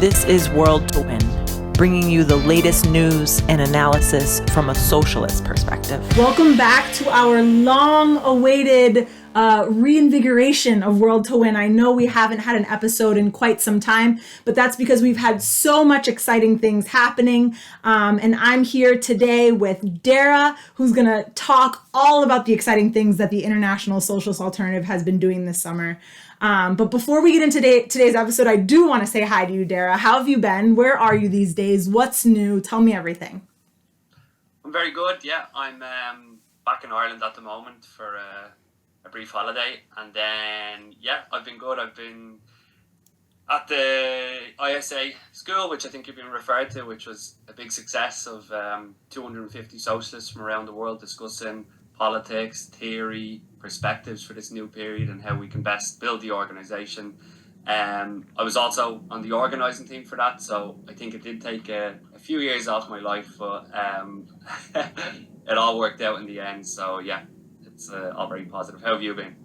This is World to Win, bringing you the latest news and analysis from a socialist perspective. Welcome back to our long-awaited reinvigoration of World to Win. I know we haven't had an episode in quite some time, but that's because we've had so much exciting things happening. And I'm here today with Darragh, who's going to talk all about the exciting things that the International Socialist Alternative has been doing this summer. But before we get into today's episode, I do want to say hi to you, Darragh. How have you been? Where are you these days? What's new? Tell me everything. I'm very good. Yeah, I'm back in Ireland at the moment for a brief holiday, and then I've been good. I've been at the ISA school, which I think you've been referred to, which was a big success of 250 socialists from around the world discussing politics, theory, perspectives for this new period and how we can best build the organisation. I was also on the organising team for that, so I think it did take a few years off my life, but it all worked out in the end. So yeah, it's all very positive. How have you been?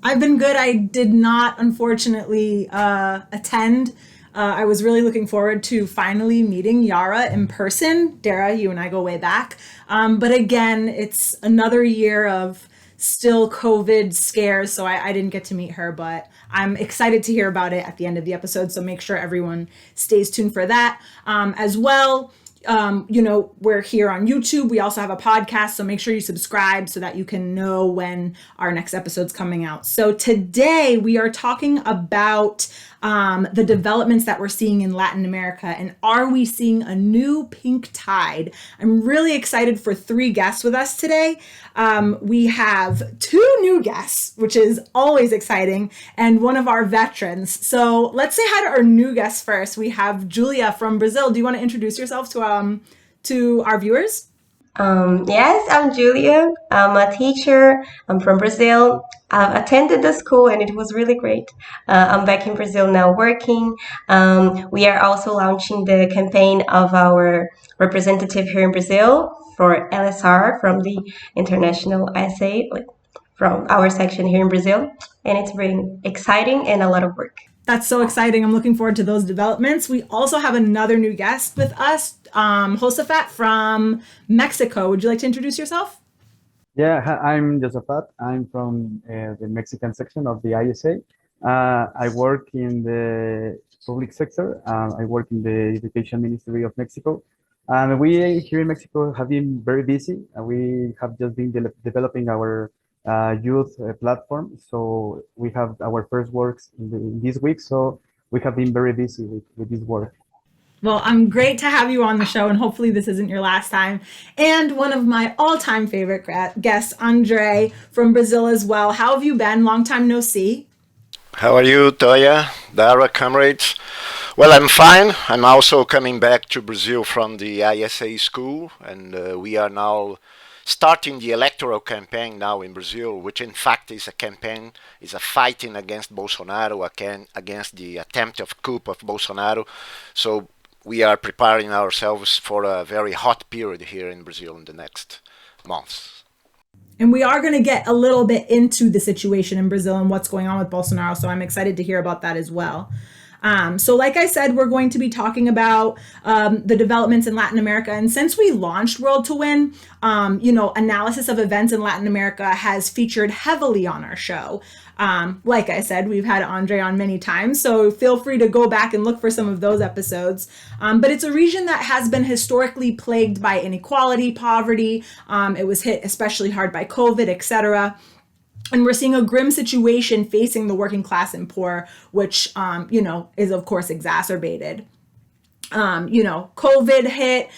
I've been good. I did not, unfortunately, attend. I was really looking forward to finally meeting Yara in person. Darragh, you and I go way back. But again, it's another year of still COVID scares, so I didn't get to meet her, but I'm excited to hear about it at the end of the episode, so make sure everyone stays tuned for that. As well, we're here on YouTube. We also have a podcast, so make sure you subscribe so that you can know when our next episode's coming out. So today we are talking about the developments that we're seeing in Latin America, and are we seeing a new pink tide? I'm really excited for 3 guests with us today. We have 2 new guests, which is always exciting, and one of our veterans. So let's say hi to our new guests first. We have Julia from Brazil. Do you want to introduce yourself to our viewers? Yes, I'm Julia. I'm a teacher. I'm from Brazil. I've attended the school and it was really great. I'm back in Brazil now working. We are also launching the campaign of our representative here in Brazil for LSR from the International SA, from our section here in Brazil. And it's really exciting and a lot of work. That's so exciting. I'm looking forward to those developments. We also have another new guest with us, Josafat from Mexico. Would you like to introduce yourself? Yeah, I'm Josafat. I'm from the Mexican section of the ISA. I work in the public sector. I work in the Education Ministry of Mexico. We here in Mexico have been very busy. We have just been developing our youth platform. So we have our first works in this week. So we have been very busy with this work. Well, I'm great to have you on the show, and hopefully this isn't your last time. And one of my all-time favorite guests, André from Brazil as well. How have you been? Long time no see. How are you, Toya, Darragh, comrades? Well, I'm fine. I'm also coming back to Brazil from the ISA school, and we are now starting the electoral campaign now in Brazil, which in fact is a fighting against Bolsonaro, against the attempt of coup of Bolsonaro. So we are preparing ourselves for a very hot period here in Brazil in the next months. And we are going to get a little bit into the situation in Brazil and what's going on with Bolsonaro, so I'm excited to hear about that as well. So like I said, we're going to be talking about the developments in Latin America. And since we launched World to Win, analysis of events in Latin America has featured heavily on our show. Like I said, we've had André on many times, so feel free to go back and look for some of those episodes. But it's a region that has been historically plagued by inequality, poverty. It was hit especially hard by COVID, etc. And we're seeing a grim situation facing the working class and poor, which, is of course exacerbated. COVID hit.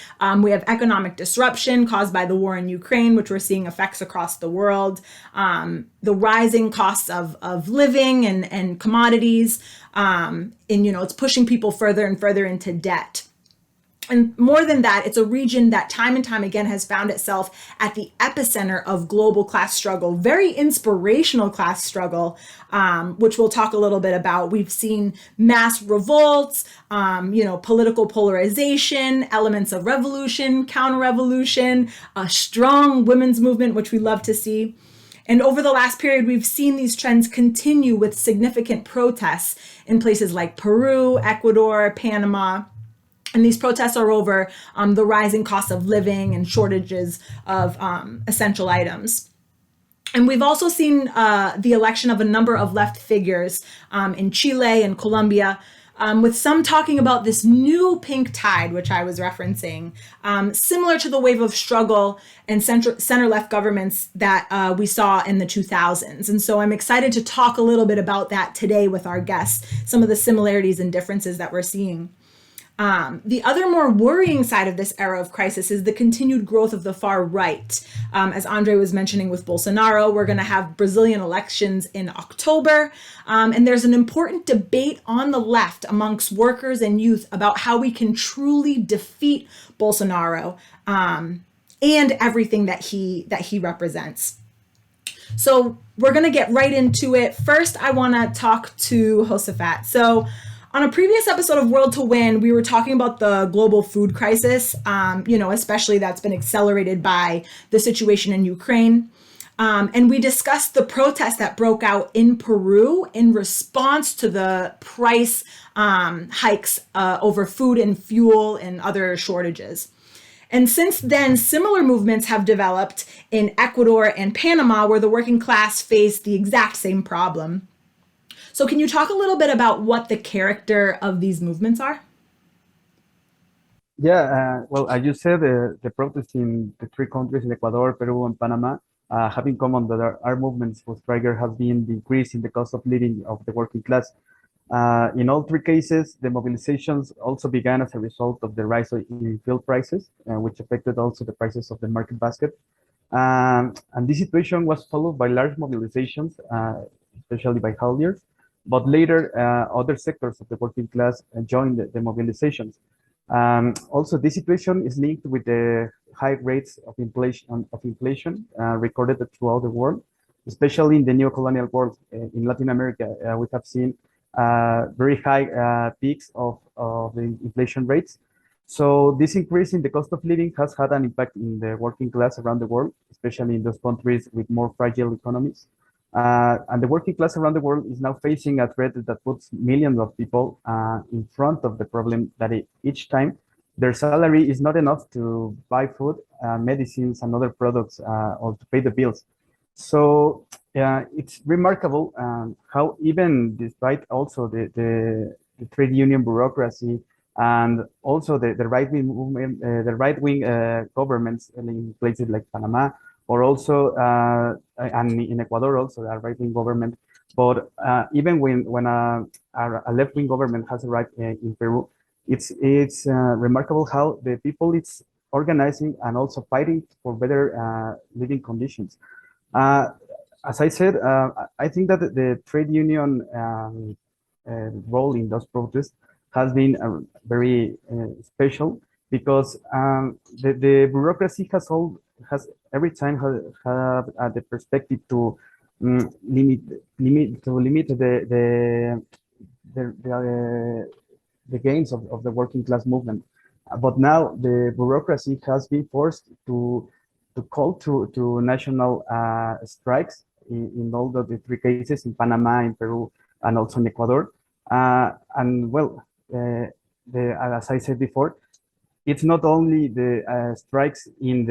We have economic disruption caused by the war in Ukraine, which we're seeing effects across the world. The rising costs of living and commodities. It's pushing people further and further into debt. And more than that, it's a region that time and time again has found itself at the epicenter of global class struggle, very inspirational class struggle, which we'll talk a little bit about. We've seen mass revolts, political polarization, elements of revolution, counter-revolution, a strong women's movement, which we love to see. And over the last period, we've seen these trends continue with significant protests in places like Peru, Ecuador, Panama. And these protests are over the rising cost of living and shortages of essential items. And we've also seen the election of a number of left figures in Chile and Colombia, with some talking about this new pink tide, which I was referencing, similar to the wave of struggle and center-left governments that we saw in the 2000s. And so I'm excited to talk a little bit about that today with our guests, some of the similarities and differences that we're seeing. The other more worrying side of this era of crisis is the continued growth of the far right. As André was mentioning with Bolsonaro, we're going to have Brazilian elections in October. And there's an important debate on the left amongst workers and youth about how we can truly defeat Bolsonaro and everything that he represents. So we're going to get right into it. First, I want to talk to Josafat. So on a previous episode of World to Win, we were talking about the global food crisis, especially that's been accelerated by the situation in Ukraine. And we discussed the protests that broke out in Peru in response to the price hikes over food and fuel and other shortages. And since then, similar movements have developed in Ecuador and Panama, where the working class faced the exact same problem. So can you talk a little bit about what the character of these movements are? Yeah, well, as you said, the protests in the three countries, in Ecuador, Peru, and Panama, have in common that our movements whose trigger has been the increase in the cost of living of the working class. In all three cases, the mobilizations also began as a result of the rise in fuel prices, which affected also the prices of the market basket. And this situation was followed by large mobilizations, especially by hauliers. But later, other sectors of the working class joined the mobilizations. Also, this situation is linked with the high rates of inflation recorded throughout the world, especially in the neo-colonial world. In Latin America, we have seen very high peaks of the inflation rates. So this increase in the cost of living has had an impact in the working class around the world, especially in those countries with more fragile economies. And the working class around the world is now facing a threat that puts millions of people in front of the problem that each time their salary is not enough to buy food, medicines, and other products, or to pay the bills. So it's remarkable how even despite also the trade union bureaucracy and also the right-wing movement, the right-wing governments in places like Panama, or also and in Ecuador also a right-wing government. But even when a left-wing government has arrived in Peru, it's remarkable how the people it's organizing and also fighting for better living conditions. As I said, I think that the trade union role in those protests has been very special because the bureaucracy has every time have the perspective to limit the gains of the working class movement. But now the bureaucracy has been forced to call to national strikes in all the three cases in Panama, in Peru, and also in Ecuador. And well, as I said before, it's not only the strikes in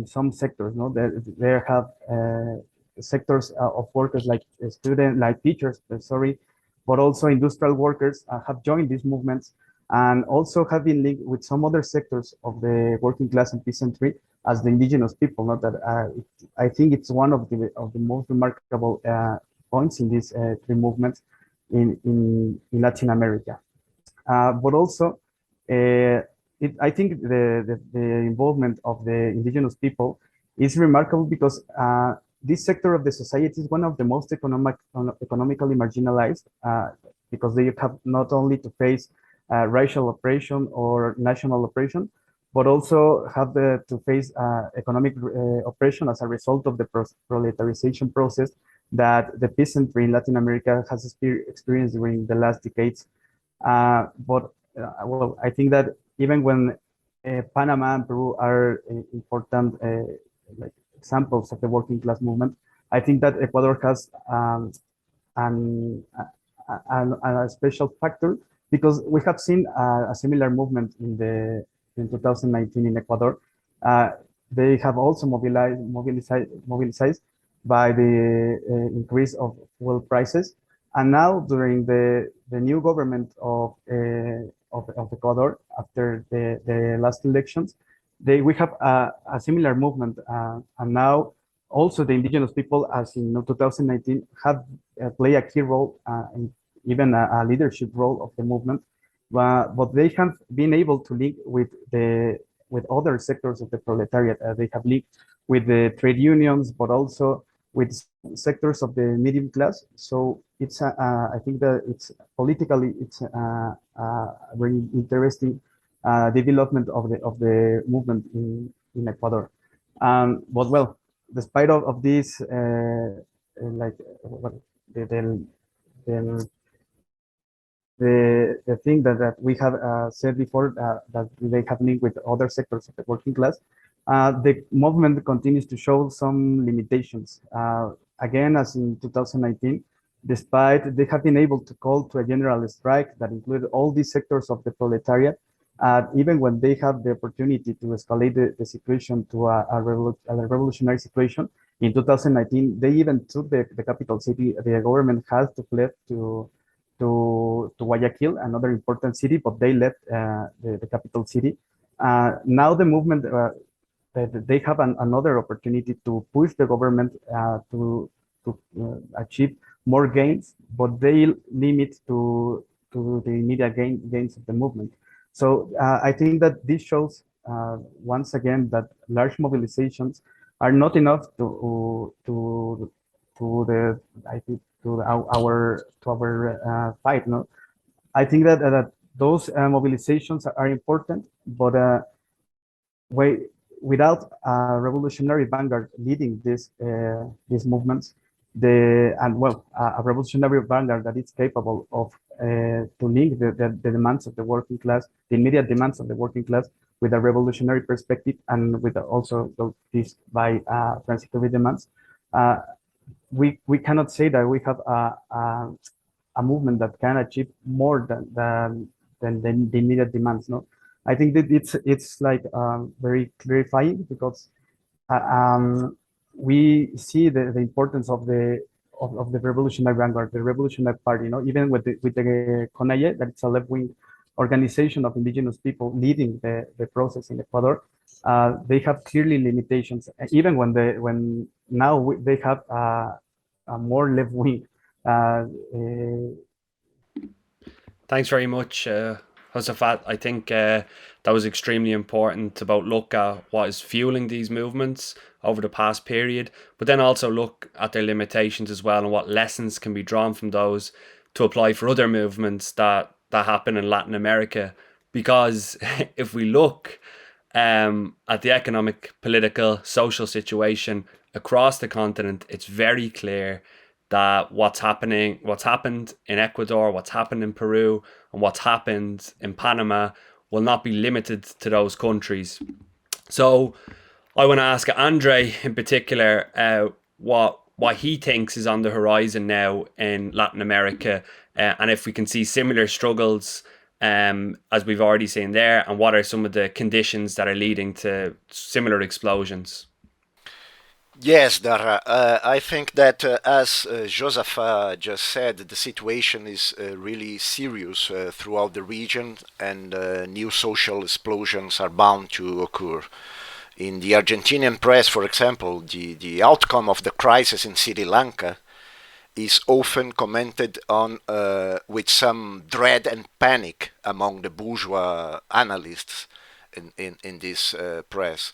some sectors. No, there have sectors of workers like students, like teachers. Sorry, but also industrial workers have joined these movements and also have been linked with some other sectors of the working class and peasantry as the indigenous people. Not that I think it's one of the most remarkable points in these three movements in Latin America. But also, I think the involvement of the indigenous people is remarkable because this sector of the society is one of the most economically marginalized because they have not only to face racial oppression or national oppression, but also have to face economic oppression as a result of the proletarization process that the peasantry in Latin America has experienced during the last decades. But well, I think that even when Panama and Peru are important like examples of the working class movement, I think that Ecuador has an, a special factor because we have seen a similar movement in 2019 in Ecuador. Uh, they have also mobilized by the increase of fuel prices, and now during the new government of Ecuador after the last elections, we have a similar movement, and now also the indigenous people, as in 2019, have play a key role, in even a leadership role of the movement. But they have been able to link with other sectors of the proletariat. They have linked with the trade unions, but also with sectors of the medium class. So it's I think that it's politically it's a very interesting development of the movement in Ecuador. But well, despite of this, like what the, the the the thing that we have said before, that they have linked with other sectors of the working class, the movement continues to show some limitations. Again, as in 2019, despite they have been able to call to a general strike that included all these sectors of the proletariat, even when they have the opportunity to escalate the situation to a revolutionary situation, in 2019, they even took the capital city. The government has to flee to Guayaquil, another important city, but they left the capital city. Now the movement, they have another opportunity to push the government to achieve more gains, but they limit to the immediate gains of the movement. So I think that this shows once again that large mobilizations are not enough to the I think to our fight. No, I think that those mobilizations are important, but way, without a revolutionary vanguard leading these movements, a revolutionary vanguard that is capable of to link the demands of the working class, the immediate demands of the working class, with a revolutionary perspective, and with also these by transitory demands. We cannot say that we have a movement that can achieve more than the immediate demands. No, I think that it's like very clarifying because we see the importance of the revolutionary vanguard, the revolutionary party. You know, even with the CONAIE, that it's a left-wing organization of indigenous people leading the process in Ecuador. They have clearly limitations, even when now they have a more left-wing. Thanks very much, Josafat. I think that was extremely important about look at what is fueling these movements over the past period, but then also look at their limitations as well and what lessons can be drawn from those to apply for other movements that happen in Latin America. Because if we look at the economic, political, social situation across the continent, it's very clear that what's happened in Ecuador, what's happened in Peru, and what's happened in Panama will not be limited to those countries. So I want to ask André in particular what he thinks is on the horizon now in Latin America, and if we can see similar struggles as we've already seen there, and what are some of the conditions that are leading to similar explosions. Yes, Darragh. I think that, as Josaphat just said, the situation is really serious throughout the region, and new social explosions are bound to occur. In the Argentinian press, for example, the outcome of the crisis in Sri Lanka is often commented on with some dread and panic among the bourgeois analysts in this press.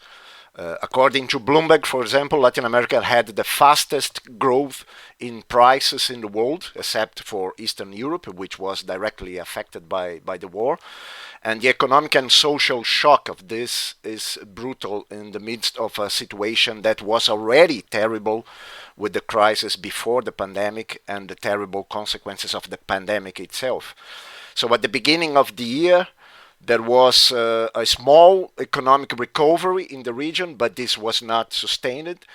According to Bloomberg, for example, Latin America had the fastest growth in prices in the world, except for Eastern Europe, which was directly affected by the war. And the economic and social shock of this is brutal in the midst of a situation that was already terrible with the crisis before the pandemic and the terrible consequences of the pandemic itself. So at the beginning of the year, there was a small economic recovery in the region, but this was not sustained.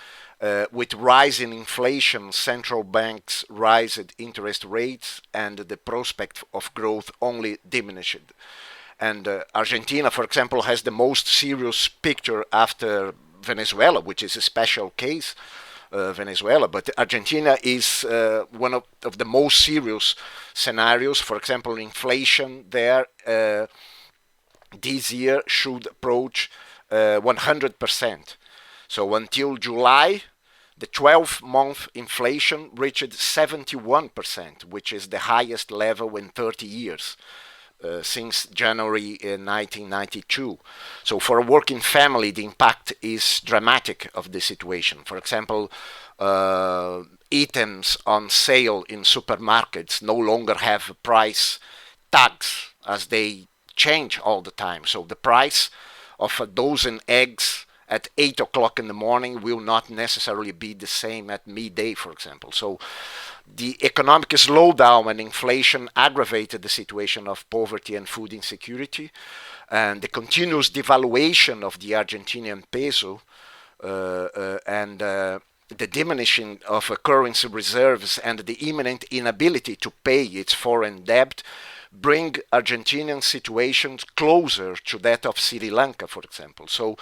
with rising inflation, central banks raised interest rates, and the prospect of growth only diminished. And Argentina, for example, has the most serious picture after Venezuela, which is a special case, Venezuela. But Argentina is one of the most serious scenarios. For example, inflation there this year should approach 100%. So until July, the 12-month inflation reached 71%, which is the highest level in 30 years. Since January 1992. So for a working family, the impact is dramatic of the situation. For example, items on sale in supermarkets no longer have price tags as they change all the time. So the price of a dozen eggs at 8 o'clock in the morning will not necessarily be the same at midday, for example. So the economic slowdown and inflation aggravated the situation of poverty and food insecurity, and the continuous devaluation of the Argentinian peso and the diminishing of currency reserves and the imminent inability to pay its foreign debt bring Argentinian situations closer to that of Sri Lanka, for example. So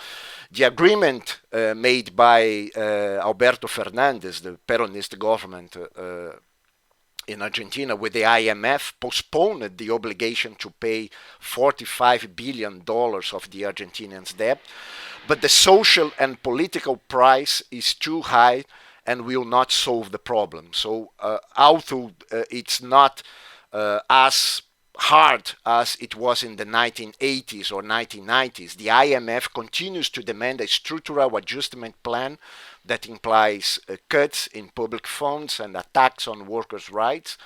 the agreement made by Alberto Fernandez, the Peronist government in Argentina with the IMF, postponed the obligation to pay $45 billion of the Argentinians' debt, but the social and political price is too high and will not solve the problem. So although it's not as hard as it was in the 1980s or 1990s, the IMF continues to demand a structural adjustment plan that implies cuts in public funds and attacks on workers' rights.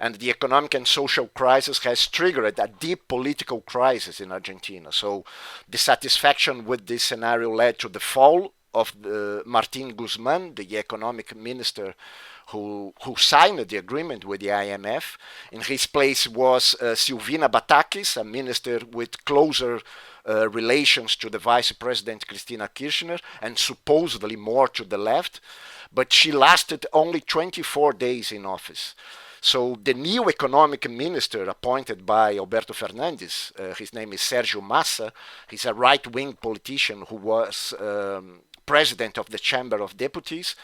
And the economic and social crisis has triggered a deep political crisis in Argentina. So dissatisfaction with this scenario led to the fall of Martín Guzmán, the economic minister who signed the agreement with the IMF. In his place was Silvina Batakis, a minister with closer relations to the Vice President Cristina Kirchner and supposedly more to the left, but she lasted only 24 days in office. So the new economic minister appointed by Alberto Fernandez, his name is Sergio Massa, he's a right-wing politician who was president of the Chamber of Deputies,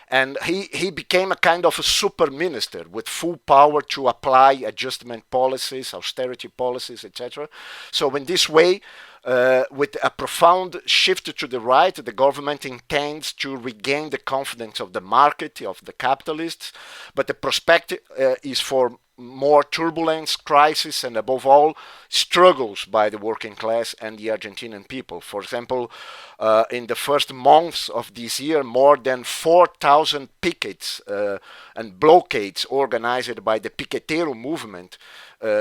and he became a kind of a super minister with full power to apply adjustment policies, austerity policies, etc. So in this way, with a profound shift to the right, the government intends to regain the confidence of the market, of the capitalists, but the prospect is for more turbulence, crisis, and above all, struggles by the working class and the Argentinian people. For example, in the first months of this year, more than 4,000 pickets and blockades organized by the Piquetero movement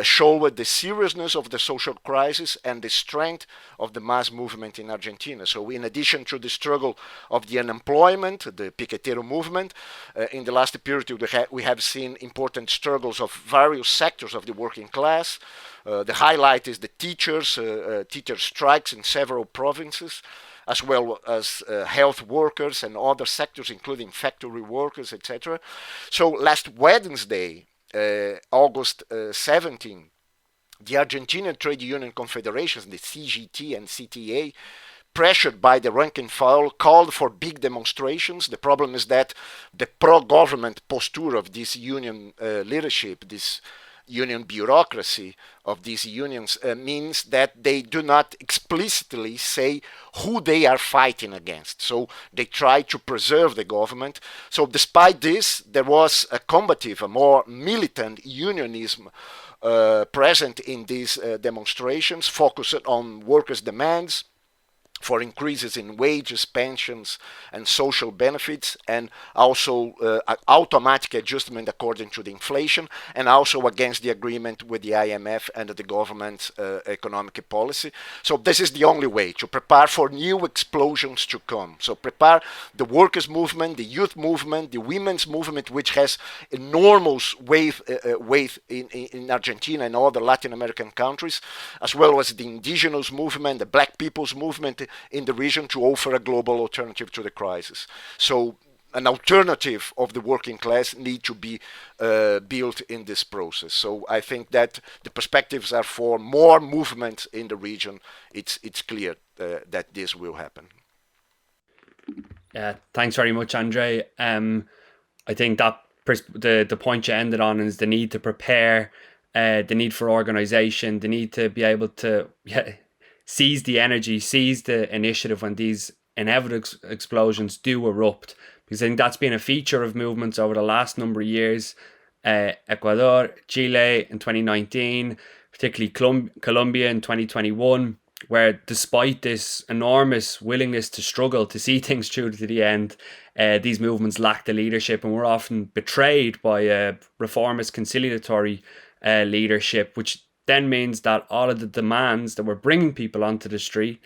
showed the seriousness of the social crisis and the strength of the mass movement in Argentina. So in addition to the struggle of the unemployment, the Piquetero movement, in the last period we have seen important struggles of various sectors of the working class. The highlight is the teacher strikes in several provinces, as well as health workers and other sectors, including factory workers, etc. So last Wednesday, August 17, the Argentinian Trade Union Confederations, the CGT and CTA, pressured by the rank and file, called for big demonstrations. The problem is that the pro-government posture of this union leadership, this union bureaucracy of these unions means that they do not explicitly say who they are fighting against. So they try to preserve the government. So despite this, there was a combative, a more militant unionism present in these demonstrations, focused on workers' demands for increases in wages, pensions, and social benefits, and also automatic adjustment according to the inflation, and also against the agreement with the IMF and the government's economic policy. So this is the only way to prepare for new explosions to come. So prepare the workers' movement, the youth movement, the women's movement, which has enormous weight in Argentina and other Latin American countries, as well as the indigenous movement, the black people's movement in the region, to offer a global alternative to the crisis. So an alternative of the working class need to be built in this process. So I think that the perspectives are for more movement in the region. It's clear that this will happen. Yeah, thanks very much, André. I think that the point you ended on is the need to prepare, the need for organization, the need to be able to seize the energy, seize the initiative when these inevitable explosions do erupt. Because I think that's been a feature of movements over the last number of years. Ecuador, Chile in 2019, particularly Colombia in 2021, where despite this enormous willingness to struggle to see things through to the end, these movements lack the leadership and were often betrayed by a reformist conciliatory leadership, which then means that all of the demands that were bringing people onto the street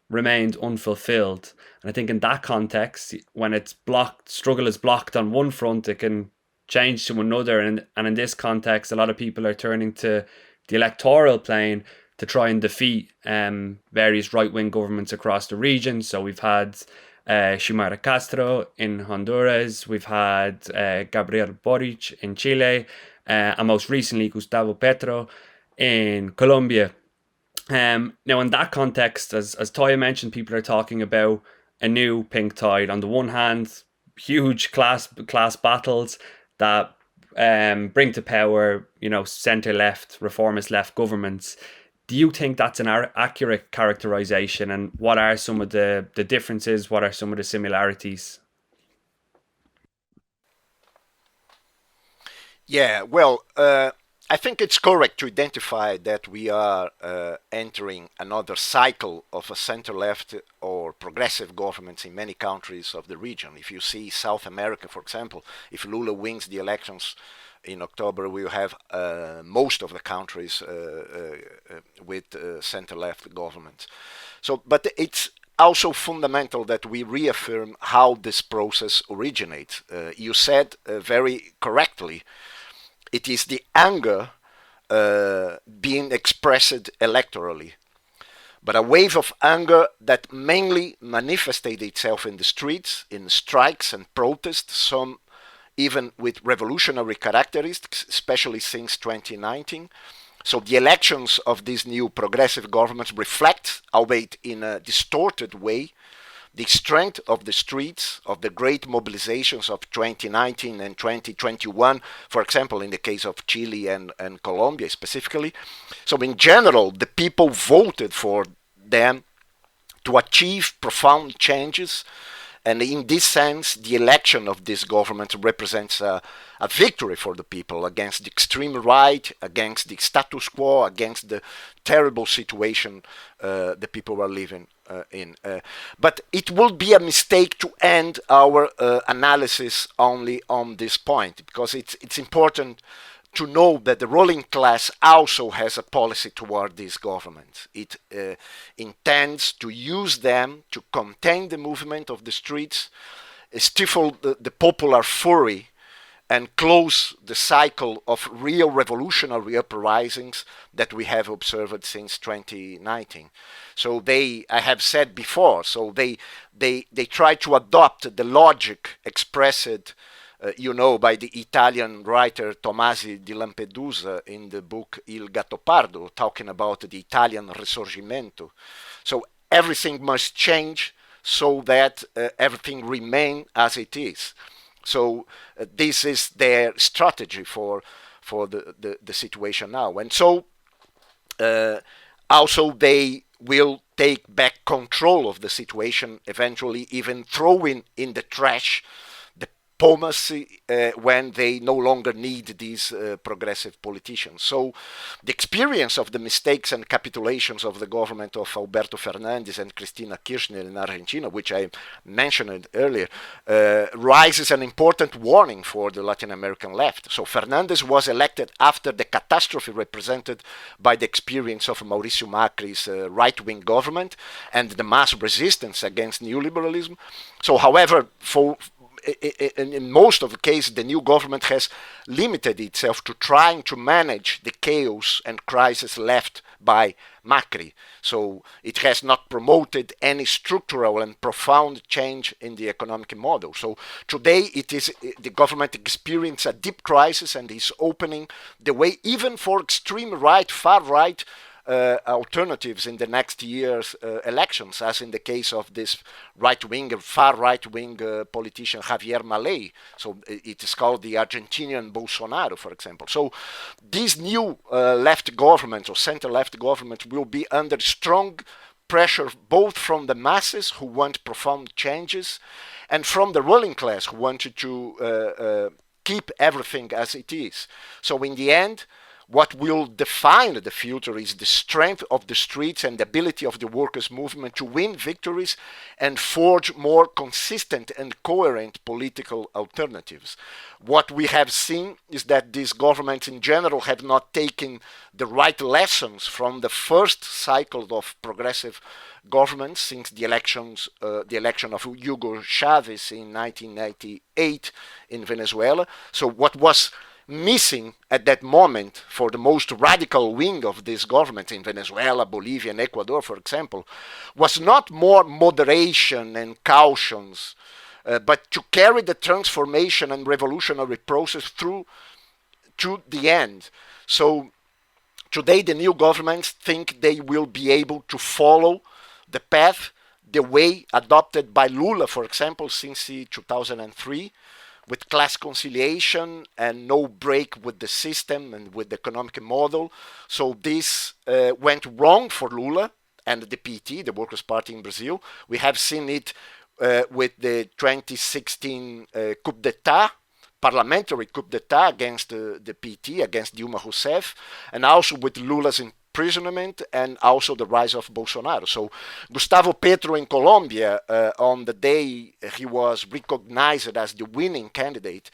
remained unfulfilled. And I think in that context, when it's blocked, struggle is blocked on one front, it can change to another. And in this context, a lot of people are turning to the electoral plane to try and defeat various right-wing governments across the region. So we've had Xiomara Castro in Honduras, we've had Gabriel Boric in Chile, and most recently Gustavo Petro in Colombia. Now in that context, as Toya mentioned, people are talking about a new pink tide. On the one hand, huge class battles that bring to power, centre-left, reformist left governments. Do you think that's an accurate characterization, and what are some of the differences? What are some of the similarities? Yeah, well, I think it's correct to identify that we are entering another cycle of a center-left or progressive governments in many countries of the region. If you see South America, for example, if Lula wins the elections in October, we'll have most of the countries with center-left governments. So, but it's also fundamental that we reaffirm how this process originates. You said very correctly, it is the anger being expressed electorally, but a wave of anger that mainly manifested itself in the streets, in strikes and protests, some even with revolutionary characteristics, especially since 2019. So the elections of these new progressive governments reflect, albeit in a distorted way, the strength of the streets, of the great mobilizations of 2019 and 2021, for example, in the case of Chile and Colombia specifically. So in general, the people voted for them to achieve profound changes. And in this sense, the election of this government represents a victory for the people against the extreme right, against the status quo, against the terrible situation the people are living in. But it would be a mistake to end our analysis only on this point, because it's important to know that the ruling class also has a policy toward these governments. It intends to use them to contain the movement of the streets, stifle the popular fury, and close the cycle of real revolutionary uprisings that we have observed since 2019. So I have said before, so they try to adopt the logic expressed by the Italian writer Tomasi di Lampedusa in the book Il Gattopardo, talking about the Italian Risorgimento. So everything must change so that everything remain as it is. So this is their strategy for the situation now. And so also they will take back control of the situation, eventually even throwing in the trash diplomacy when they no longer need these progressive politicians. So the experience of the mistakes and capitulations of the government of Alberto Fernandez and Cristina Kirchner in Argentina, which I mentioned earlier, raises an important warning for the Latin American left. So Fernandez was elected after the catastrophe represented by the experience of Mauricio Macri's right-wing government and the mass resistance against neoliberalism. So however, in most of the cases, the new government has limited itself to trying to manage the chaos and crisis left by Macri. So it has not promoted any structural and profound change in the economic model. So today the government experiences a deep crisis and is opening the way even for extreme right, far right alternatives in the next year's elections, as in the case of this far right-wing politician Javier Milei. So it is called the Argentinian Bolsonaro, for example. So these new left governments or center-left governments will be under strong pressure both from the masses who want profound changes and from the ruling class who wanted to keep everything as it is. So in the end, what will define the future is the strength of the streets and the ability of the workers' movement to win victories and forge more consistent and coherent political alternatives. What we have seen is that these governments in general have not taken the right lessons from the first cycle of progressive governments since the election of Hugo Chavez in 1998 in Venezuela. So what was missing at that moment for the most radical wing of this government in Venezuela, Bolivia, and Ecuador, for example, was not more moderation and cautions, but to carry the transformation and revolutionary process through to the end. So today the new governments think they will be able to follow the path, the way adopted by Lula, for example, since 2003, with class conciliation and no break with the system and with the economic model. So this went wrong for Lula and the PT, the Workers' Party in Brazil. We have seen it with the 2016 coup d'etat, parliamentary coup d'etat against the PT, against Dilma Rousseff, and also with Lula's imprisonment and also the rise of Bolsonaro. So Gustavo Petro in Colombia, on the day he was recognized as the winning candidate,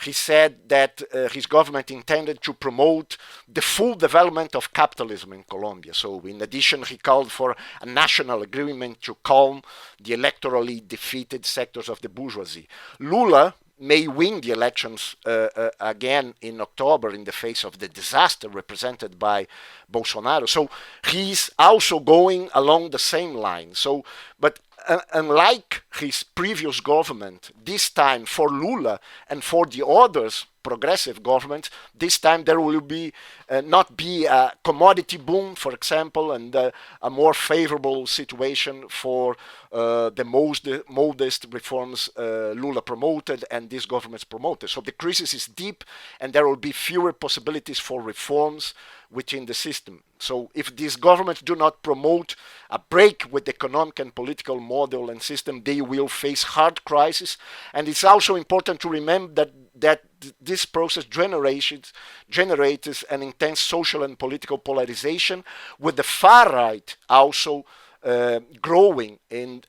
he said that his government intended to promote the full development of capitalism in Colombia. So in addition, he called for a national agreement to calm the electorally defeated sectors of the bourgeoisie. Lula may win the elections again in October in the face of the disaster represented by Bolsonaro. So he's also going along the same line. So, but unlike his previous government, this time for Lula and for the others, progressive governments, this time there will be not be a commodity boom, for example, and a more favorable situation for the modest reforms Lula promoted and these governments promoted. So the crisis is deep and there will be fewer possibilities for reforms within the system. So if these governments do not promote a break with the economic and political model and system, they will face hard crisis. And it's also important to remember that this process generates an intense social and political polarization, with the far right also growing and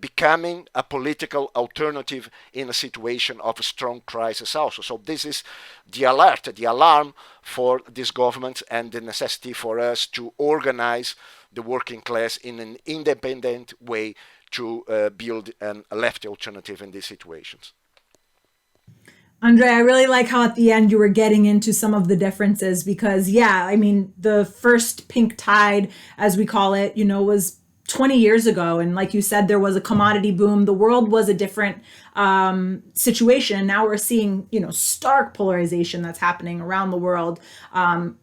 becoming a political alternative in a situation of a strong crisis also. So this is the alarm for this government and the necessity for us to organize the working class in an independent way to build a left alternative in these situations. André, I really like how at the end you were getting into some of the differences because, yeah, I mean, the first pink tide, as we call it, was 20 years ago. And like you said, there was a commodity boom. The world was a different situation. Now we're seeing, stark polarization that's happening around the world,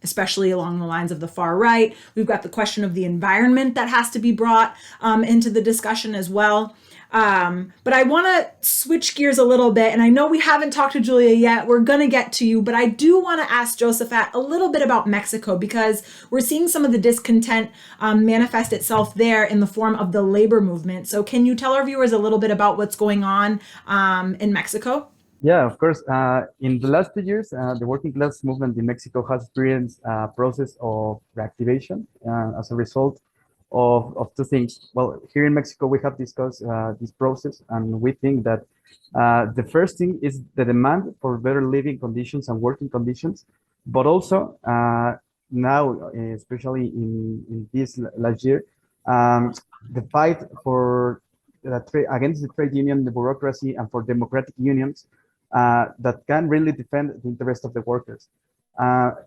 especially along the lines of the far right. We've got the question of the environment that has to be brought into the discussion as well. But I want to switch gears a little bit, and I know we haven't talked to Julia yet. We're going to get to you, but I do want to ask Josafat a little bit about Mexico, because we're seeing some of the discontent manifest itself there in the form of the labor movement. So can you tell our viewers a little bit about what's going on in Mexico? Yeah, of course. In the last 2 years, the working class movement in Mexico has experienced a process of reactivation as a result of two things. Well, here in Mexico, we have discussed this process, and we think that the first thing is the demand for better living conditions and working conditions, but also now, especially in this last year, the fight for against the trade union, the bureaucracy, and for democratic unions that can really defend the interest of the workers.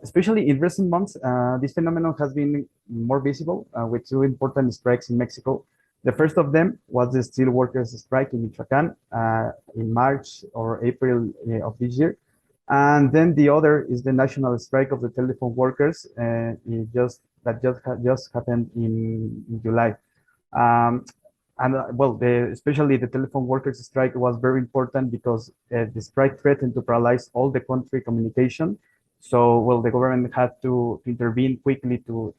Especially in recent months, this phenomenon has been more visible with two important strikes in Mexico. The first of them was the steel workers' strike in Michoacán in March or April of this year. And then the other is the national strike of the telephone workers, just happened in July. Um, and well, especially the telephone workers' strike was very important because the strike threatened to paralyze all the country communication. So, well, the government had to intervene quickly to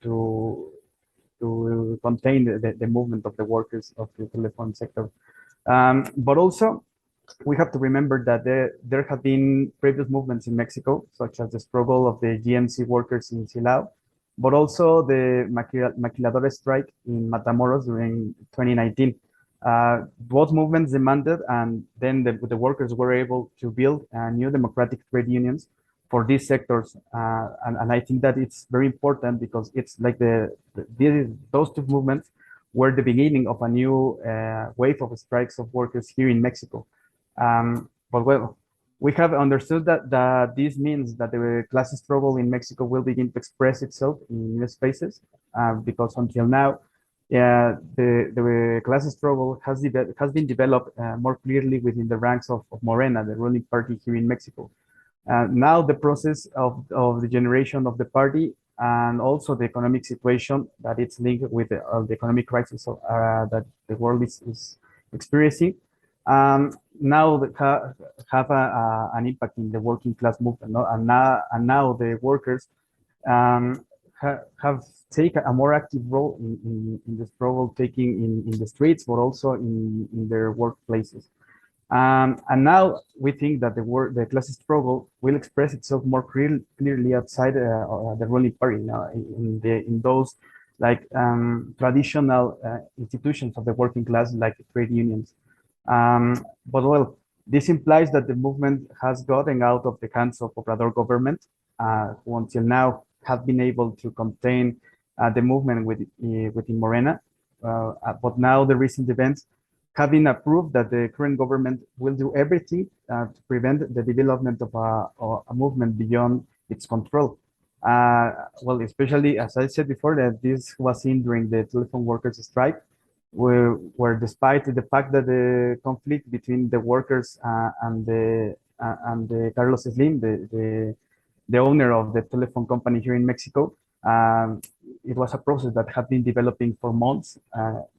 contain the movement of the workers of the telephone sector. But also, we have to remember that there have been previous movements in Mexico, such as the struggle of the GMC workers in Silao, but also the maquiladora strike in Matamoros during 2019. Both movements demanded, and then the workers were able to build new democratic trade unions for these sectors. And I think that it's very important because it's like those two movements were the beginning of a new wave of strikes of workers here in Mexico. But well, we have understood that this means that the class struggle in Mexico will begin to express itself in new spaces, because until now, the class struggle has been developed more clearly within the ranks of Morena, the ruling party here in Mexico. Now the process of the generation of the party and also the economic situation that it's linked with the economic crisis that the world is experiencing, now have an impact in the working class movement, no? And now the workers have taken a more active role in the struggle, taking in the streets, but also in their workplaces. And now we think that the class struggle will express itself more clearly outside the ruling party, in those like traditional institutions of the working class, like trade unions. But well, this implies that the movement has gotten out of the hands of Obrador government, who until now have been able to contain the movement within Morena. But now the recent events have been approved that the current government will do everything to prevent the development of a movement beyond its control. Well, especially as I said before, that this was seen during the telephone workers' strike, where despite the fact that the conflict between the workers and the Carlos Slim, the owner of the telephone company here in Mexico, it was a process that had been developing for months,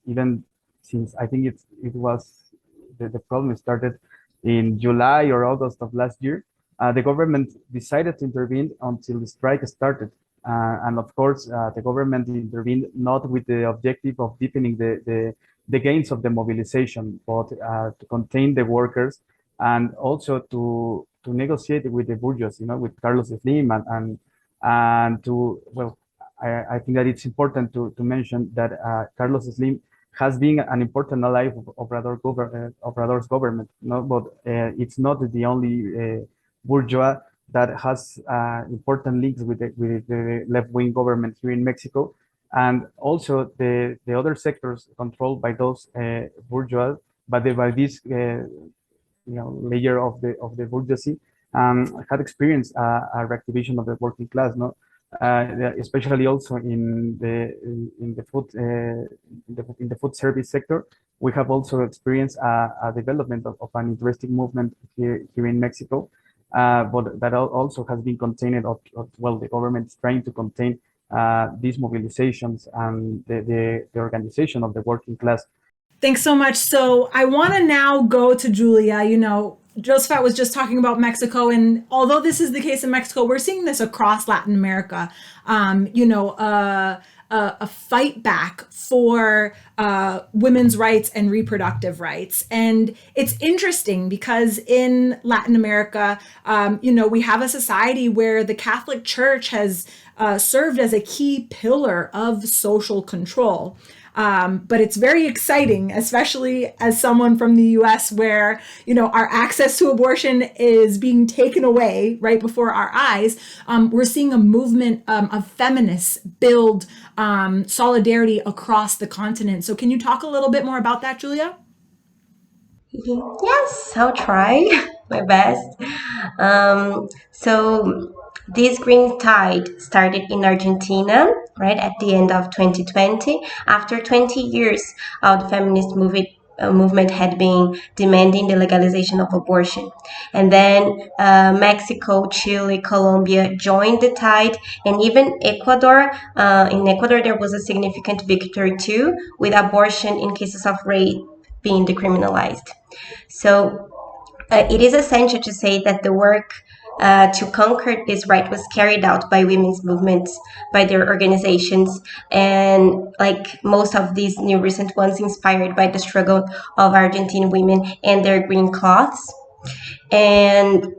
even since I think it was the problem started in July or August of last year. The government decided to intervene until the strike started. And of course, the government intervened not with the objective of deepening the gains of the mobilization, but to contain the workers and also to negotiate with the bourgeoisie, with Carlos Slim and to, well, I think that it's important to mention that Carlos Slim has been an important ally of Obrador's government, but it's not the only bourgeois that has important links with the left-wing government here in Mexico, and also the other sectors controlled by those bourgeois, by this layer of the bourgeoisie, had experienced a reactivation of the working class, especially also in the food service sector. We have also experienced a development of an interesting movement here in Mexico. But that also has been contained, well, the government is trying to contain these mobilizations and the organization of the working class. Thanks so much. So I want to now go to Julia. Josafat was just talking about Mexico, and although this is the case in Mexico, we're seeing this across Latin America. A fight back for women's rights and reproductive rights. And it's interesting because in Latin America, we have a society where the Catholic Church has served as a key pillar of social control. But it's very exciting, especially as someone from the US where, our access to abortion is being taken away right before our eyes. We're seeing a movement of feminists build solidarity across the continent. So can you talk a little bit more about that, Julia? Yes, I'll try. my best. So this green tide started in Argentina, right, at the end of 2020, after 20 years of the feminist movement had been demanding the legalization of abortion. And then Mexico, Chile, Colombia joined the tide, and even Ecuador. In Ecuador, there was a significant victory too, with abortion in cases of rape being decriminalized. So it is essential to say that the work to conquer this right was carried out by women's movements, by their organizations, and like most of these new recent ones inspired by the struggle of Argentine women and their green cloths. And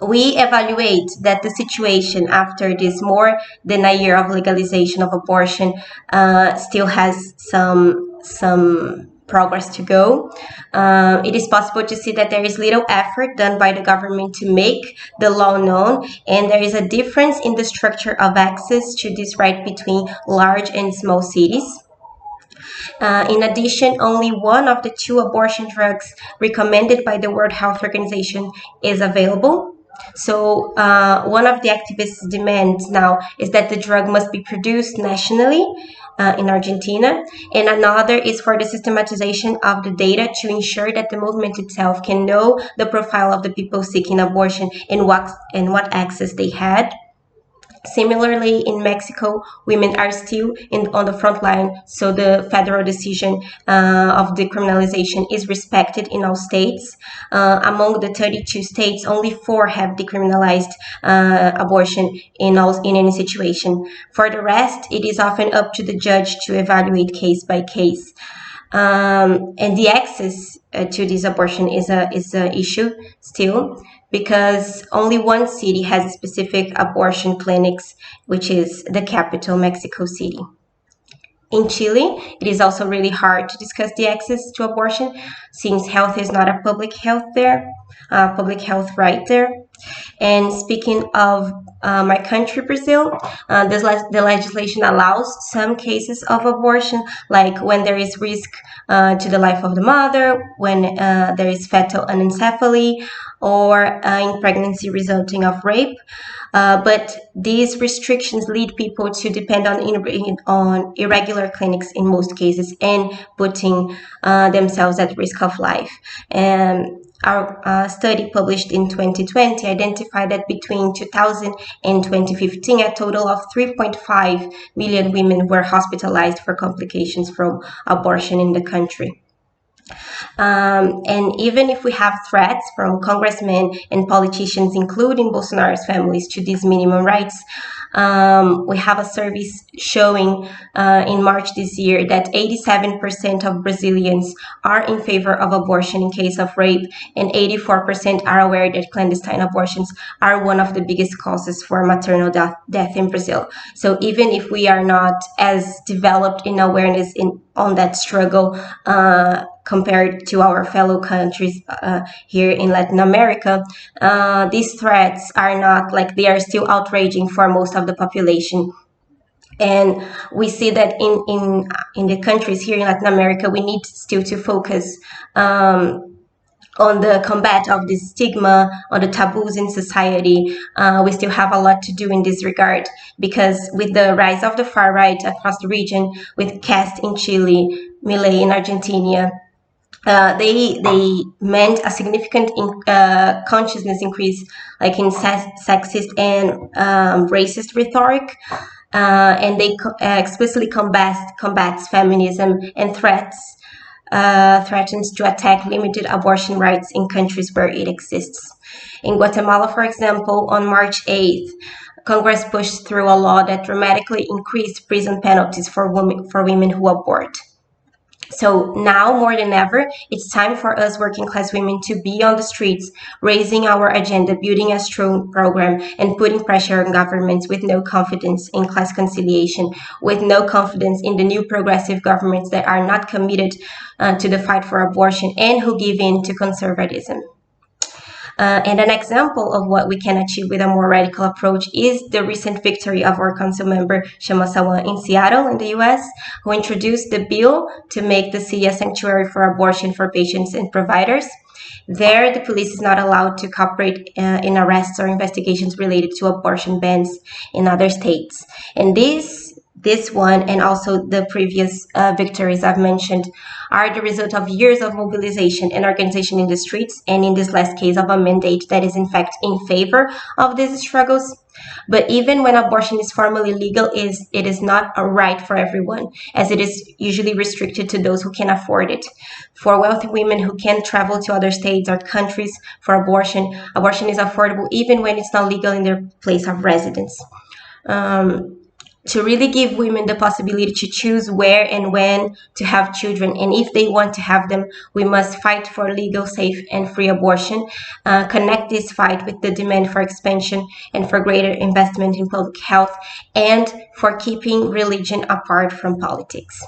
we evaluate that the situation after this more than a year of legalization of abortion still has some progress to go. It is possible to see that there is little effort done by the government to make the law known, and there is a difference in the structure of access to this right between large and small cities. In addition, only one of the 2 abortion drugs recommended by the World Health Organization is available. So one of the activists' demands now is that the drug must be produced nationally in Argentina, and another is for the systematization of the data to ensure that the movement itself can know the profile of the people seeking abortion and what access they had. Similarly, in Mexico, women are still on the front line, so the federal decision of decriminalization is respected in all states. Among the 32 states, only 4 have decriminalized abortion in any situation. For the rest, it is often up to the judge to evaluate case by case. And the access to this abortion is a issue still, because only one city has specific abortion clinics, which is the capital, Mexico City. In Chile, it is also really hard to discuss the access to abortion, since health is not a public health right there. And speaking of my country, Brazil, the legislation allows some cases of abortion, like when there is risk to the life of the mother, when there is fetal anencephaly, or in pregnancy resulting of rape. But these restrictions lead people to depend on irregular clinics in most cases, and putting themselves at risk of life. And our study published in 2020 identified that between 2000 and 2015, a total of 3.5 million women were hospitalized for complications from abortion in the country. And even if we have threats from congressmen and politicians, including Bolsonaro's families, to these minimum rights, we have a survey showing in March this year that 87% of Brazilians are in favor of abortion in case of rape, and 84% are aware that clandestine abortions are one of the biggest causes for maternal death in Brazil. So even if we are not as developed in awareness on that struggle compared to our fellow countries here in Latin America, these threats are not like, they are still outraging for most of the population. And we see that in the countries here in Latin America, we need still to focus on the combat of this stigma, on the taboos in society. We still have a lot to do in this regard, because with the rise of the far right across the region, with Cast in Chile, Milei in Argentina, they meant a significant consciousness increase, like in sexist and racist rhetoric, and they explicitly combats feminism and threatens to attack limited abortion rights in countries where it exists. In Guatemala, for example, on March 8th, Congress pushed through a law that dramatically increased prison penalties for women who abort. So now, more than ever, it's time for us working class women to be on the streets, raising our agenda, building a strong program, and putting pressure on governments with no confidence in class conciliation, with no confidence in the new progressive governments that are not committed to the fight for abortion and who give in to conservatism. And an example of what we can achieve with a more radical approach is the recent victory of our council member, Shama Sawan, in Seattle, in the US, who introduced the bill to make the city a sanctuary for abortion for patients and providers. There, the police is not allowed to cooperate in arrests or investigations related to abortion bans in other states. And this one and also the previous victories I've mentioned are the result of years of mobilization and organization in the streets, and in this last case of a mandate that is in fact in favor of these struggles. But even when abortion is formally legal, it is not a right for everyone, as it is usually restricted to those who can afford it. For wealthy women who can travel to other states or countries for abortion, abortion is affordable even when it's not legal in their place of residence. To really give women the possibility to choose where and when to have children, and if they want to have them, we must fight for legal, safe, and free abortion. Connect this fight with the demand for expansion and for greater investment in public health, and for keeping religion apart from politics.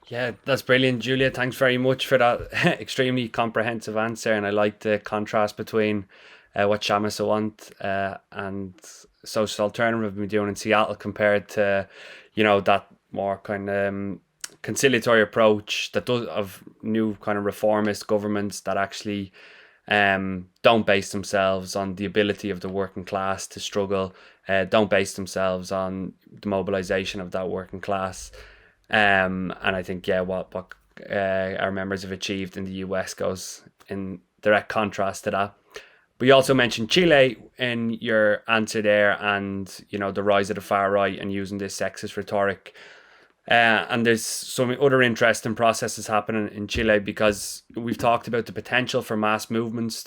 Yeah, that's brilliant, Julia. Thanks very much for that extremely comprehensive answer. And I like the contrast between what Shama Sawant and Social Alternative have been doing in Seattle compared to, that more kind of conciliatory approach that does of new kind of reformist governments that actually don't base themselves on the ability of the working class to struggle, don't base themselves on the mobilization of that working class. And I think, what our members have achieved in the US goes in direct contrast to that. But you also mentioned Chile in your answer there, and the rise of the far right and using this sexist rhetoric. And there's some other interesting processes happening in Chile, because we've talked about the potential for mass movements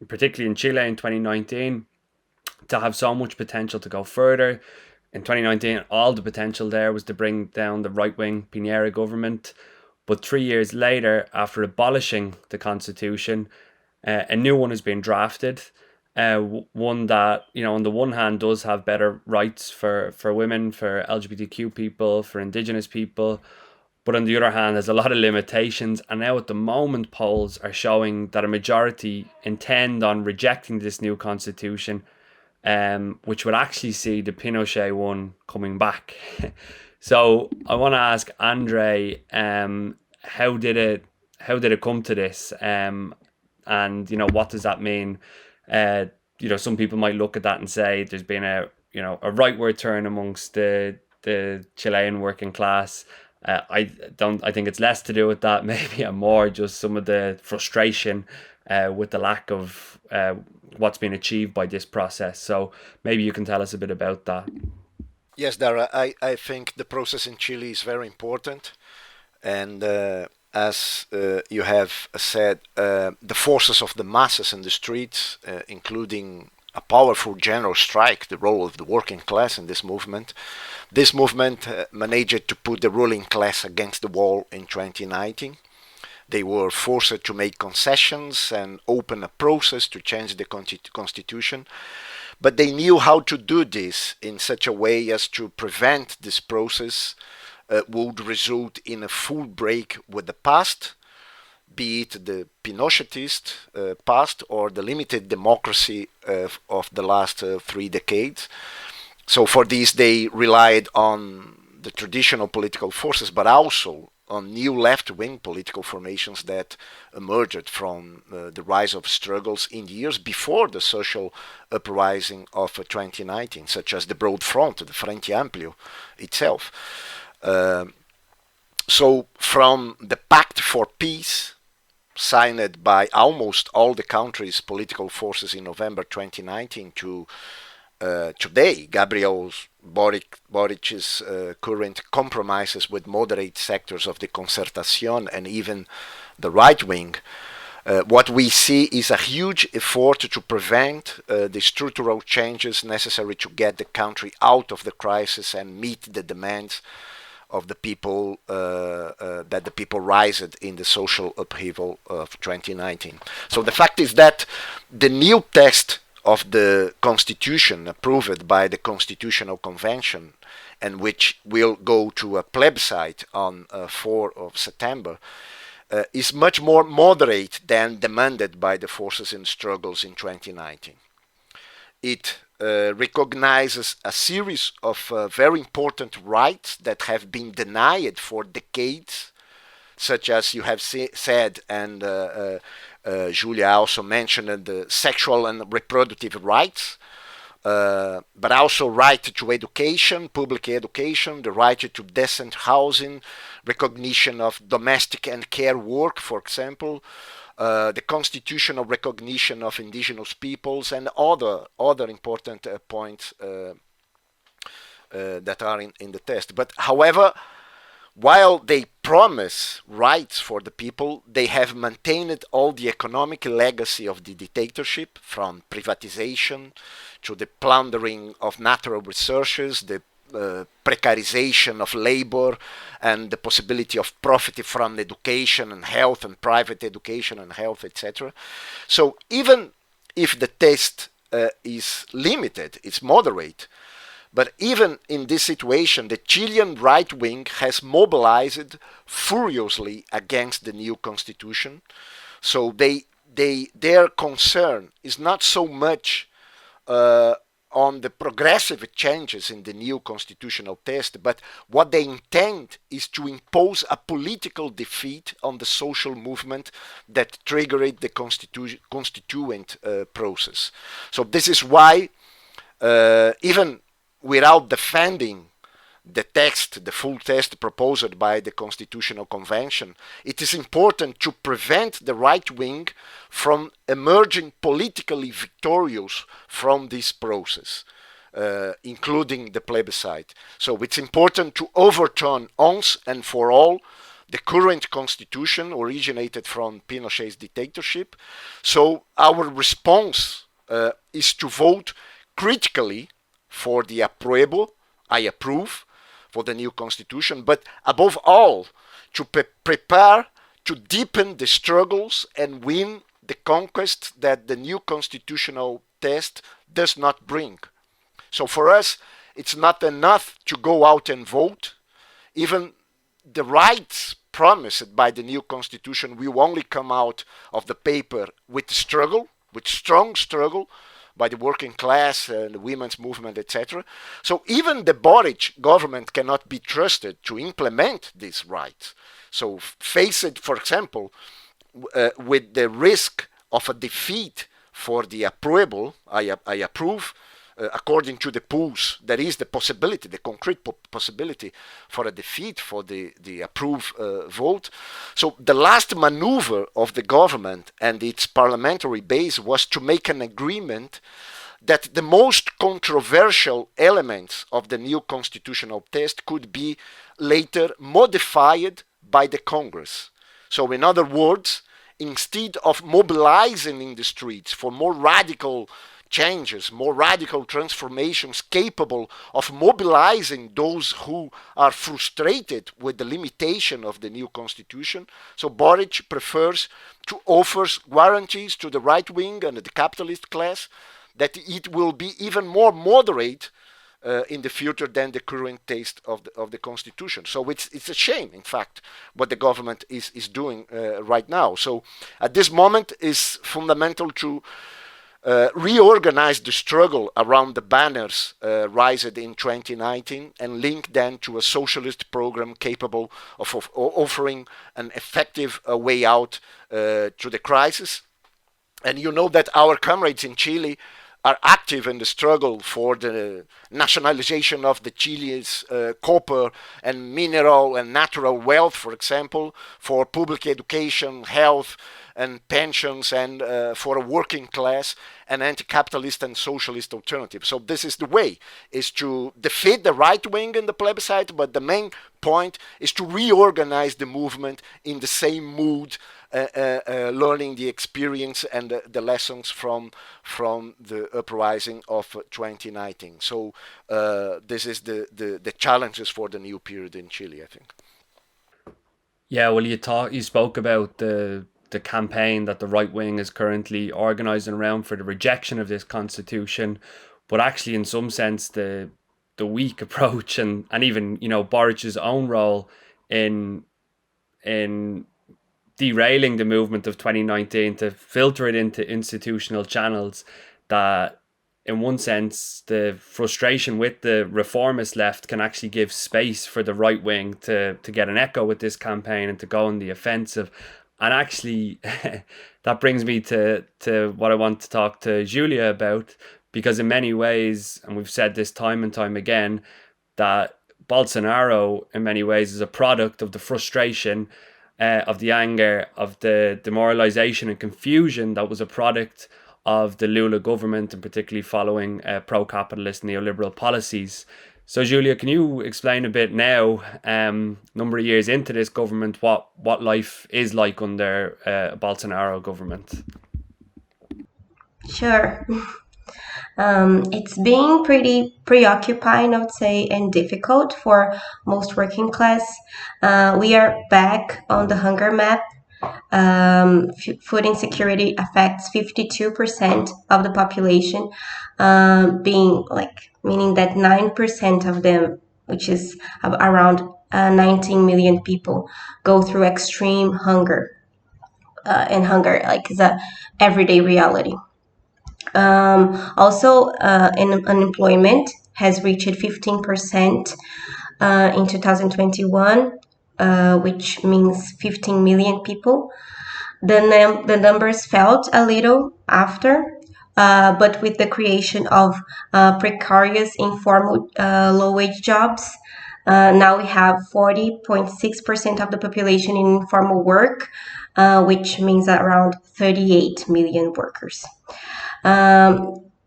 particularly in Chile in 2019, to have so much potential to go further. In 2019, all the potential there was to bring down the right-wing Piñera government. But 3 years later, after abolishing the constitution, a new one has been drafted. One that, on the one hand does have better rights for women, for LGBTQ people, for indigenous people. But on the other hand, there's a lot of limitations. And now at the moment, polls are showing that a majority intend on rejecting this new constitution, which would actually see the Pinochet one coming back. So I want to ask André, how did it come to this? And what does that mean? Some people might look at that and say there's been a rightward turn amongst the Chilean working class. I think it's less to do with that, maybe, and more just some of the frustration with the lack of what's been achieved by this process. So maybe you can tell us a bit about that. Yes, Darragh, I think the process in Chile is very important. And as you have said, the forces of the masses in the streets, including a powerful general strike, the role of the working class in this movement. This movement managed to put the ruling class against the wall in 2019. They were forced to make concessions and open a process to change the constitution. But they knew how to do this in such a way as to prevent this process would result in a full break with the past, be it the Pinochetist past or the limited democracy of the last 3 decades. So for this, they relied on the traditional political forces, but also on new left-wing political formations that emerged from the rise of struggles in the years before the social uprising of 2019, such as the Broad Front, the Frente Amplio itself. So from the Pact for Peace, signed by almost all the country's political forces in November 2019, to today, Gabriel Boric's current compromises with moderate sectors of the Concertación and even the right wing, what we see is a huge effort to prevent the structural changes necessary to get the country out of the crisis and meet the demands of the people, that the people raised in the social upheaval of 2019. So the fact is that the new text of the constitution approved by the Constitutional Convention, and which will go to a plebiscite on 4 of September, is much more moderate than demanded by the forces in struggles in 2019. It recognizes a series of very important rights that have been denied for decades such as you have said, and Julia also mentioned, the sexual and reproductive rights, but also right to education, public education, the right to decent housing, recognition of domestic and care work, for example, the constitutional recognition of indigenous peoples, and other important points that are in the test. But however, while they promise rights for the people, they have maintained all the economic legacy of the dictatorship, from privatization to the plundering of natural resources, the precarization of labor, and the possibility of profiting from education and health, and private education and health, etc. So even if the test is limited, it's moderate, but even in this situation, the Chilean right wing has mobilized furiously against the new constitution. So their concern is not so much on the progressive changes in the new constitutional test, but what they intend is to impose a political defeat on the social movement that triggered the constituent process. So this is why, even without defending the text, the full text proposed by the Constitutional Convention, it is important to prevent the right wing from emerging politically victorious from this process, including the plebiscite. So it's important to overturn once and for all the current constitution originated from Pinochet's dictatorship. So our response is to vote critically for the approval, I approve, for the new constitution, but above all, to prepare to deepen the struggles and win the conquest that the new constitutional test does not bring. So for us, it's not enough to go out and vote. Even the rights promised by the new constitution will only come out of the paper with struggle, with strong struggle, by the working class, the women's movement, etc. So even the Boric government cannot be trusted to implement these rights. So faced, for example, with the risk of a defeat for the approval, I approve, according to the polls, there is the possibility, the concrete possibility for a defeat for the approve vote. So the last maneuver of the government and its parliamentary base was to make an agreement that the most controversial elements of the new constitutional test could be later modified by the Congress. So in other words, instead of mobilizing in the streets for more radical changes, more radical transformations capable of mobilizing those who are frustrated with the limitation of the new constitution. So Boric prefers to offer guarantees to the right wing and the capitalist class that it will be even more moderate in the future than the current text of the constitution. So it's a shame, in fact, what the government is doing right now. So at this moment is fundamental to reorganize the struggle around the banners raised in 2019 and link them to a socialist program capable of offering an effective way out to the crisis. And you know that our comrades in Chile are active in the struggle for the nationalization of the Chile's copper and mineral and natural wealth, for example, for public education, health, and pensions, and for a working class, an anti-capitalist and socialist alternative. So this is the way, is to defeat the right wing in the plebiscite, but the main point is to reorganize the movement in the same mood, learning the experience and the lessons from the uprising of 2019. So this is the challenges for the new period in Chile, I think. Yeah, well, you spoke about the campaign that the right wing is currently organising around for the rejection of this constitution, but actually, in some sense, the weak approach and even Boric's own role in derailing the movement of 2019 to filter it into institutional channels that in one sense, the frustration with the reformist left can actually give space for the right wing to get an echo with this campaign and to go on the offensive. And actually, that brings me to what I want to talk to Julia about, because in many ways, and we've said this time and time again, that Bolsonaro in many ways is a product of the frustration, of the anger, of the demoralization and confusion that was a product of the Lula government, and particularly following pro-capitalist neoliberal policies. So Julia, can you explain a bit now, number of years into this government, what life is like under a Bolsonaro government? Sure. It's been pretty preoccupying, I would say, and difficult for most working class. We are back on the hunger map. Food insecurity affects 52% of the population, meaning that 9% of them, which is around 19 million people, go through extreme hunger, and hunger is a everyday reality. Also, unemployment has reached 15% in 2021, which means 15 million people. The numbers fell a little after, but with the creation of precarious, informal, low-wage jobs, now we have 40.6% of the population in informal work, which means around 38 million workers.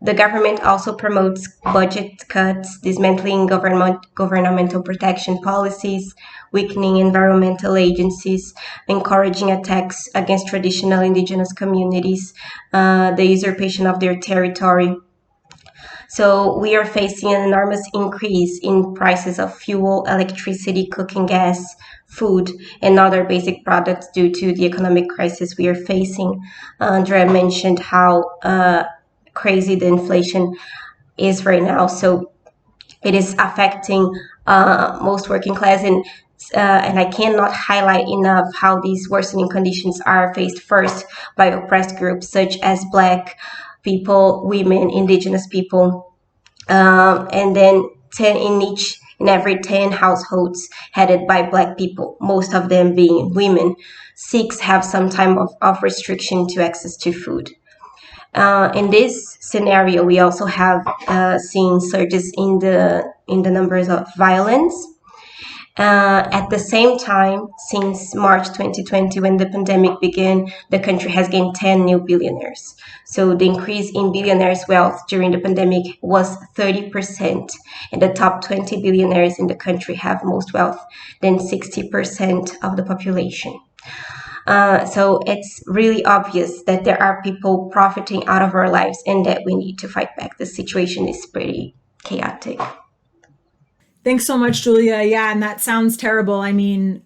The government also promotes budget cuts, dismantling governmental protection policies, weakening environmental agencies, encouraging attacks against traditional indigenous communities, the usurpation of their territory. So we are facing an enormous increase in prices of fuel, electricity, cooking gas, food, and other basic products due to the economic crisis we are facing. André mentioned how crazy the inflation is right now. So it is affecting most working class, and I cannot highlight enough how these worsening conditions are faced first by oppressed groups such as Black people, women, indigenous people, and then 10 in every 10 households headed by Black people, most of them being women, 6 have some type of restriction to access to food. In this scenario, we also have seen surges in the numbers of violence. At the same time, since March 2020, when the pandemic began, the country has gained 10 new billionaires. So the increase in billionaires' wealth during the pandemic was 30%, and the top 20 billionaires in the country have most wealth than 60% of the population. So it's really obvious that there are people profiting out of our lives and that we need to fight back. The situation is pretty chaotic. Thanks so much, Julia. Yeah, and that sounds terrible. I mean,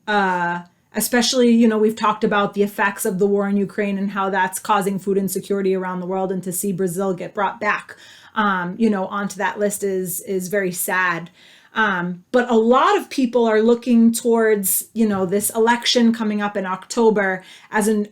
especially, we've talked about the effects of the war in Ukraine and how that's causing food insecurity around the world, and to see Brazil get brought back, onto that list is very sad. But a lot of people are looking towards, this election coming up in October as a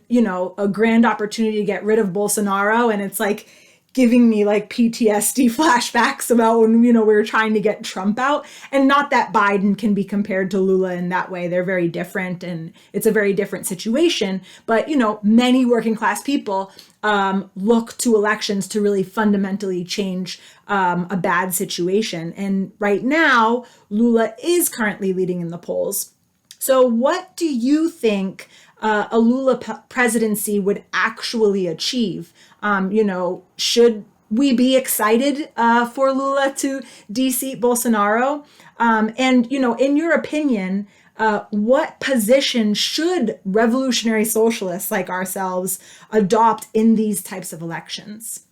grand opportunity to get rid of Bolsonaro. And it's like giving me like PTSD flashbacks about when, we were trying to get Trump out. And not that Biden can be compared to Lula in that way. They're very different, and it's a very different situation. But, many working class people look to elections to really fundamentally change a bad situation. And right now, Lula is currently leading in the polls. So what do you think a Lula presidency would actually achieve? Should we be excited for Lula to de-seat Bolsonaro? And, in your opinion, what position should revolutionary socialists like ourselves adopt in these types of elections?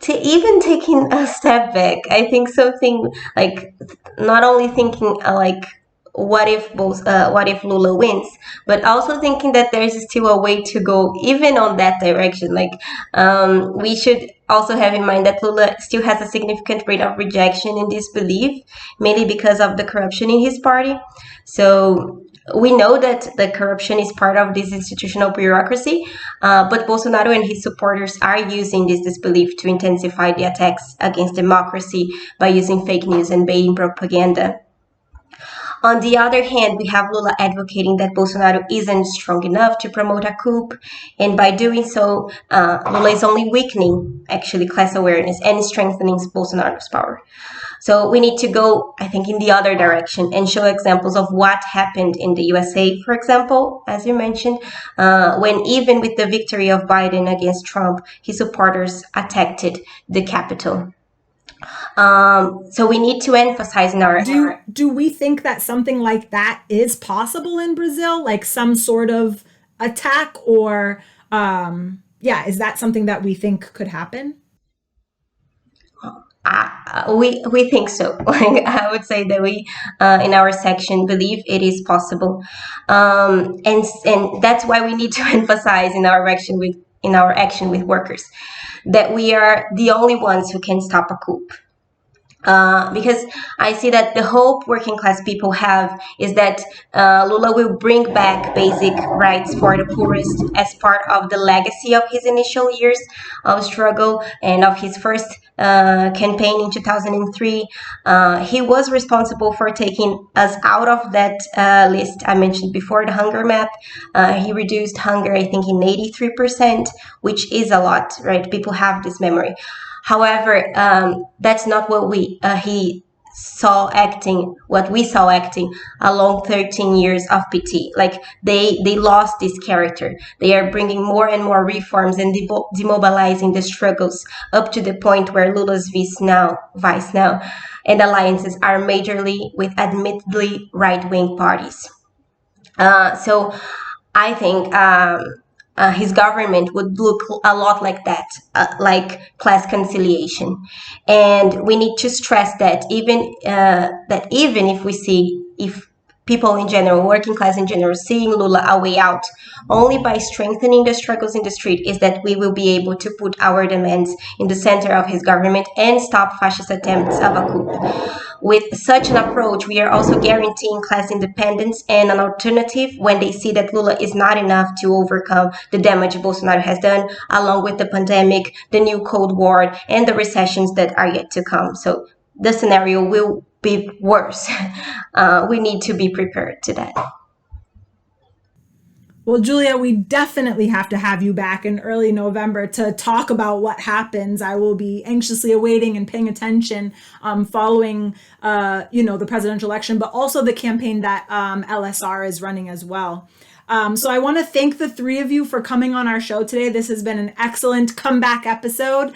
To even taking a step back, I think something like not only thinking what if Lula wins, but also thinking that there is still a way to go even on that direction. We should also have in mind that Lula still has a significant rate of rejection and disbelief, mainly because of the corruption in his party. So we know that the corruption is part of this institutional bureaucracy, but Bolsonaro and his supporters are using this disbelief to intensify the attacks against democracy by using fake news and baiting propaganda. On the other hand, we have Lula advocating that Bolsonaro isn't strong enough to promote a coup, and by doing so, Lula is only weakening, actually, class awareness and strengthening Bolsonaro's power. So we need to go, I think, in the other direction and show examples of what happened in the USA, for example, as you mentioned, when even with the victory of Biden against Trump, his supporters attacked the Capitol. So we need to emphasize in our... Do we think that something like that is possible in Brazil? Like some sort of attack or, is that something that we think could happen? We think so. I would say that we, in our section, believe it is possible, and that's why we need to emphasize in our action with workers that we are the only ones who can stop a coup. Because I see that the hope working class people have is that Lula will bring back basic rights for the poorest as part of the legacy of his initial years of struggle and of his first campaign in 2003. He was responsible for taking us out of that list I mentioned before, the hunger map. He reduced hunger, I think, in 83%, which is a lot, right? People have this memory. However, that's not what we saw acting along 13 years of PT. Like they lost this character. They are bringing more and more reforms and demobilizing the struggles up to the point where Lula's vice now and alliances are majorly with admittedly right-wing parties. So I think his government would look a lot like that, like class conciliation. And we need to stress that even if people in general, working class in general, seeing Lula a way out, only by strengthening the struggles in the street is that we will be able to put our demands in the center of his government and stop fascist attempts of a coup. With such an approach, we are also guaranteeing class independence and an alternative when they see that Lula is not enough to overcome the damage Bolsonaro has done, along with the pandemic, the new Cold War, and the recessions that are yet to come. So the scenario will be worse. We need to be prepared to that. Well, Julia, we definitely have to have you back in early November to talk about what happens. I will be anxiously awaiting and paying attention following, the presidential election, but also the campaign that LSR is running as well. So I want to thank the three of you for coming on our show today. This has been an excellent comeback episode.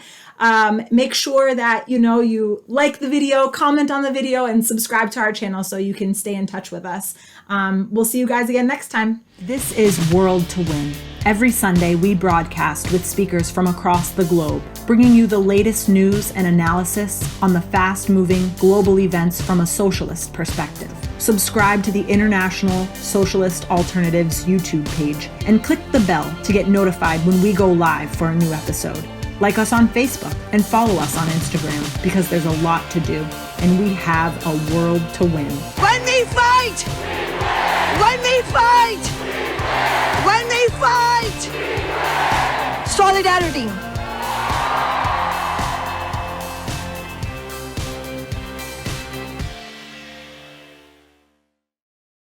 Make sure that, you like the video, comment on the video, and subscribe to our channel so you can stay in touch with us. We'll see you guys again next time. This is World to Win. Every Sunday, we broadcast with speakers from across the globe, bringing you the latest news and analysis on the fast-moving global events from a socialist perspective. Subscribe to the International Socialist Alternatives YouTube page and click the bell to get notified when we go live for a new episode. Like us on Facebook and follow us on Instagram because there's a lot to do and we have a world to win. When we fight! When we fight! When we fight! Solidarity!